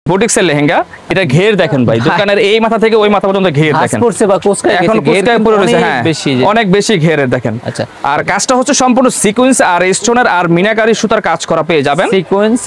বুটিক্সের লেহেঙ্গা, এটা ঘের দেখেন ভাই, দোকানের এই মাথা থেকে ওই মাথা পর্যন্ত ঘের দেখেন। পড়ছে বা কোসকায় এখন কোসকায় পড়ে রয়েছে, হ্যাঁ বেশি অনেক বেশি ঘেরের দেখেন। আচ্ছা, আর কাজটা হচ্ছে সম্পূর্ণ সিকোয়েন্স আর স্টোনের আর মিনাকারি সুতার কাজ করা পেয়ে যাবেন। সিকোয়েন্স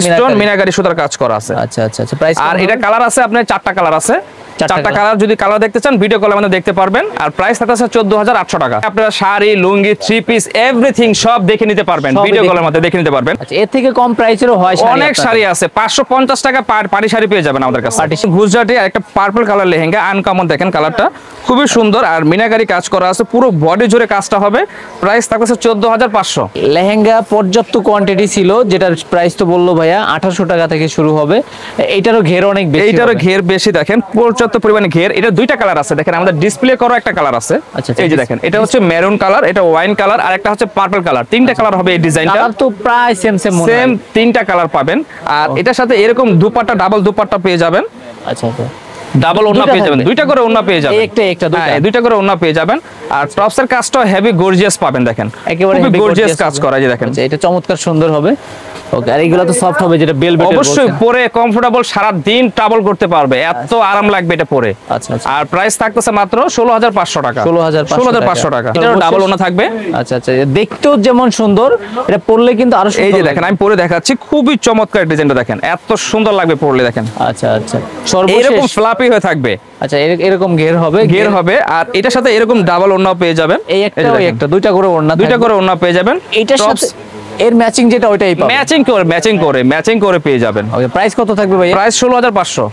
স্টোন মিনাকারি সুতার কাজ করা আছে। আচ্ছা আচ্ছা আচ্ছা, প্রাইস আর এটা কালার আছে আপনার 4টা কালার আছে। 4টা কালার, যদি কালার দেখতে চান ভিডিও কলে আমাদের দেখতে পারবেন। আর প্রাইস থাকছে 14,800 টাকা। আপনারা শাড়ি, লুঙ্গি, থ্রি পিস এভরিথিং সব দেখে নিতে পারবেন, ভিডিও কলের মধ্যে দেখে নিতে পারবেন। আচ্ছা, এর থেকে কম প্রাইসেরও হয় শাড়ি? অনেক শাড়ি আছে, 550 টাকা পাড়ি শাড়ি পেয়ে যাবেন আমাদের কাছে। গুজরাটি আর একটা পার্পল কালার লেহেঙ্গা, আনকমন দেখেন কালারটা খুবই সুন্দর আর মিনাকারি কাজ করা আছে, পুরো বডি জুড়ে কাজটা হবে। প্রাইস থাকছে 14,500। লেহেঙ্গা পর্যাপ্ত কোয়ান্টিটি ছিল, যেটার প্রাইস তো বললো ভাইয়া 2800 টাকা থেকে শুরু হবে। এইটারও ঘের অনেক বেশি, এইটারও ঘের বেশি দেখেন, পর্যাপ্ত পরিমাণে ঘের। এটা দুইটা কালার আছে দেখেন, আমাদের ডিসপ্লে করা একটা কালার আছে। আচ্ছা, এই যে দেখেন, এটা হচ্ছে মেরুন কালার, এটা ওয়াইন কালার, আর একটা হচ্ছে পার্পল কালার। তিনটা কালার হবে এই ডিজাইনটা। কালার তো প্রায় সেম সেম তিনটা কালার পাবেন। আর এটার সাথে এরকম দুপাট্টা, ডাবল দুপাট্টা পেয়ে যাবেন। আচ্ছা আচ্ছা, ডাবল ওন্না পেয়ে যাবেন, দুইটা করে ওন্না পেয়ে যাবেন। একটা দুইটা করে ওন্না পেয়ে যাবেন। আর টপসের কাজটা হেভি গর্জিয়াস পাবেন দেখেন, একেবারে হেভি গর্জিয়াস কাজ করা, এই যে দেখেন। এটা চমৎকার সুন্দর হবে। ওকে, আর এগুলো তো সফট হবে, যেটা বেলভেট অবশ্যই পরে কমফোর্টেবল, সারা দিন ট্রাভেল করতে পারবে, এত আরাম লাগবে এটা পরে। আচ্ছা আচ্ছা, আর প্রাইস থাকতেছে মাত্র 16,500 টাকা। 16,500 টাকা। এটার ডাবল ওন্না থাকবে। আচ্ছা আচ্ছা, দেখতেও যেমন সুন্দর, এটা পরলে কিন্তু আরো সুন্দর। এই যে দেখেন, আমি পরে দেখাচ্ছি, খুবই চমৎকার ডিজাইনটা দেখেন, এত সুন্দর লাগবে পরলে দেখেন। আচ্ছা আচ্ছা, এরকম ফ্লাপি হয়ে থাকবে। আচ্ছা, এরকম ঘের হবে, আর এটার সাথে এরকম ডাবল ওন্না পেয়ে যাবেন। এই একটা ওই একটা, দুইটা করে ওন্না পেয়ে যাবেন। এইটার সাথে এর ম্যাচিং যেটা ওইটাই পাবেন, ম্যাচিং করে পেয়ে যাবেন। ওকে, প্রাইস কত থাকবে ভাই? প্রাইস 16,500।